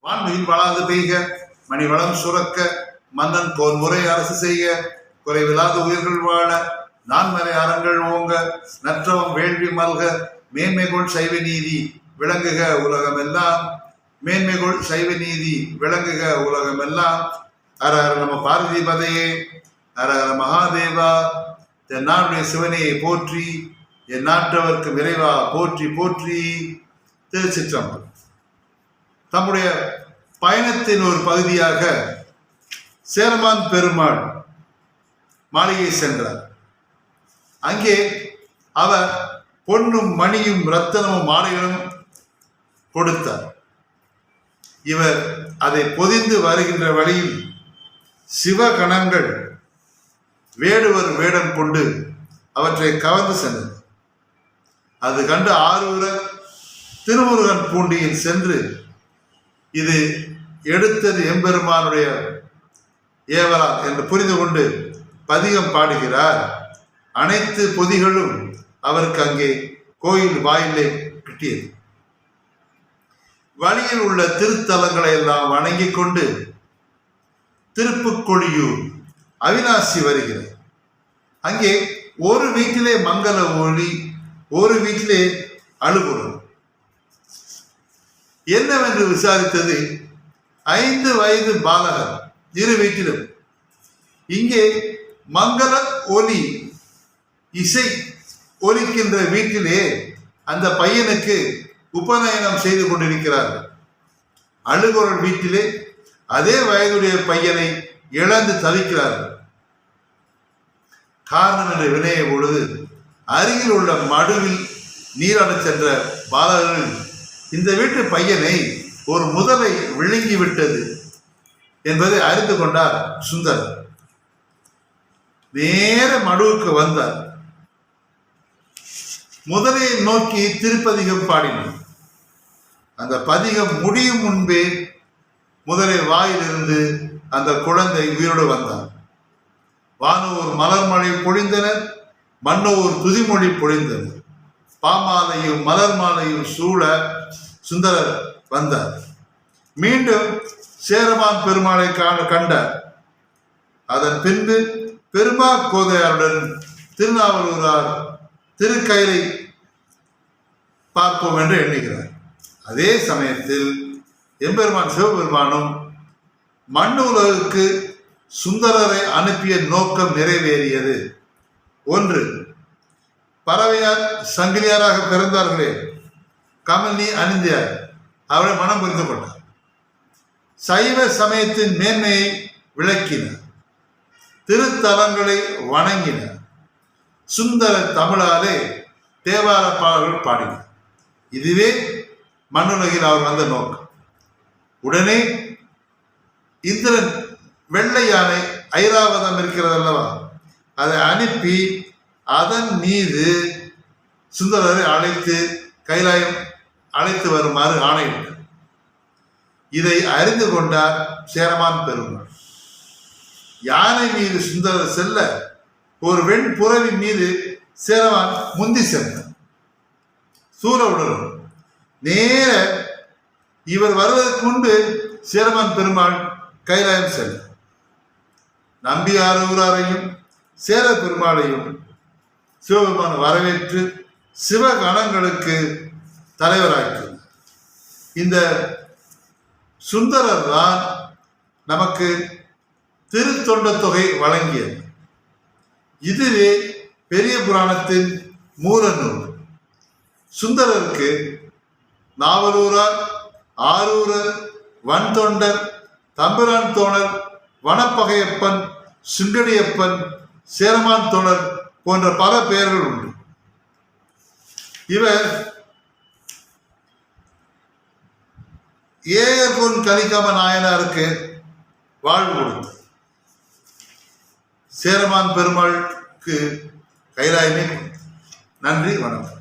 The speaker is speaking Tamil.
வான்மியில் வளாது பெய்க, மணி வளம் சுரக்க, மன்னன் போர் முறை அரசு செய்க, குறைவில்லாத உயிர்கள் வாழ, நான்மறை அறங்கள் ஓங்க, நற்றவம் வேள்வி மல்க, மேன்மைகொள் சைவ நீதி விளங்குக உலகமெல்லாம், மேன்மைகொள் சைவ நீதி விளங்குக உலகமெல்லாம். ஹர ஹர நம பார்வதி பதையே, ஹர ஹர மகாதேவா. என் நாடுடைய சிவனையை போற்றி, என் நாட்டவர்க்கு விரைவா போற்றி போற்றி. திருச்சிற்றம்பலம். தம்முடைய பயணத்தின் ஒரு பகுதியாக சேரமான் பெருமாள் மாளிகை சென்றார். அங்கே அவர் பொன்னும் மணியும் ரத்தனமும் மாலைகளும் கொடுத்தார். இவர் அதை பொதிந்து வருகின்ற வழியில் சிவகணங்கள் வேடுவர் வேடம் கொண்டு அவற்றை கவர்ந்து சென்றது. அது கண்டு ஆரூரர் திருமுருகன் பூண்டியில் சென்று இது எடுத்தது எம்பெருமானுடைய ஏவலா என்று புரிந்து கொண்டு பதிகம் பாடுகிறார். அனைத்து பொதிகளும் அவருக்கு அங்கே கோயில் வாயிலே கிட்டியது. வழியில் உள்ள திருத்தலங்களை எல்லாம் வணங்கிக் கொண்டு திருப்புக்கொழியூர் அவிநாசி வருகிறார். அங்கே ஒரு வீட்டிலே மங்கள ஒளி, ஒரு வீட்டிலே அழுகுறல். என்னவென்று விசாரித்தது 5 வயது பாலகர் இரு வீட்டிலும். இங்கே மங்கள ஒலி இசை ஒலிக்கின்ற வீட்டிலே அந்த பையனுக்கு உபநயனம் செய்து கொண்டிருக்கிறார்கள். அழுகுறல் வீட்டிலே அதே வயதுடைய பையனை இழந்து தவிக்கிறார்கள். காரணம் என்று வினைய பொழுது அருகில் உள்ள மடுவில் நீராட சென்ற பாலகர்கள் இந்த வீட்டு பையனை ஒரு முதலை விழுங்கிவிட்டது என்பதை அறிந்து கொண்டார் சுந்தரர். நேர மடுவுக்கு வந்தார். முதலையை நோக்கி திருப்பதிகம் பாடினார். அந்த பதிகம் முடியும் முன்பே முதலை வாயிலிருந்து அந்த குழந்தை உயிரோடு வந்தார். வானூர் மலர்மழை பொழிந்தனர், மன்னூர் துதிமொழி பொழிந்தனர். பாமாலையும் மலர் மாலையும் சூழ சுந்தரர் வந்தார். மீண்டும் சேரமான் பெருமாளை கண்டார். அதன் பின்பு பெருமா கோதையாருடன் திருநாவலூரார் திருக்கயிலை பார்ப்போம் என்று எண்ணுகிறார். அதே சமயத்தில் எம்பெருமான் சிவபெருமானும் மண்ணுலகுக்கு சுந்தரரை அனுப்பிய நோக்கம் நிறைவேறியது. 1. பறவையார் சங்கிலியாராக பிறந்தார்களே கமலி அணிந்தியார், அவரை மனம் புரிந்து கொண்டார். சைவ சமயத்தின் மேன்மையை விளக்கினார். திருத்தலங்களை வணங்கினார். சுந்தர தமிழாலே தேவார பாடல்கள் பாடினார். இதுவே மண்ணுலகில் அவர் வந்த நோக்கம். உடனே இந்திரன் வெள்ளை யானை ஐராவதம் இருக்கிறது அல்லவா, அதை அனுப்பி அதன் மீது சுந்தரரை அழைத்து கைலாயம் அழைத்து வருமாறு ஆணையிட்டார். இதை அறிந்து கொண்டார் சேரமான் பெருமாள். யானை மீது சுந்தரர் செல்ல ஒரு வெண்புறவின் மீது சேரமான் முந்தி சென்றார். சூரவுடன் நேர இவர் வருவதற்கு முன்பு சேரமான் பெருமாள் கைலாயம் சென்றார். நம்பி ஆரூராரையும் சேர பெருமாளையும் சிவபெருமான் வரவேற்று சிவகணங்களுக்கு தலைவராக்கிறார். இந்த சுந்தரர் தான் நமக்கு திருத்தொண்ட தொகை வழங்கியது. இதுவே பெரிய புராணத்தின் மூல நூல். சுந்தரருக்கு நாவலூரார், ஆரூரர், வன்தொண்டர், தம்பிரான் தோணர், வனப்பகையப்பன், சுங்கடியப்பன், சேரமான் தோணர் போன்ற பல பெயர்கள் உண்டு. இவர் ஏயர்கொன் கலிக்காம நாயனாருக்கு வாழ்வு கொடுத்தார். சேரமான் பெருமாளுக்கு கைலாயமே. நன்றி, வணக்கம்.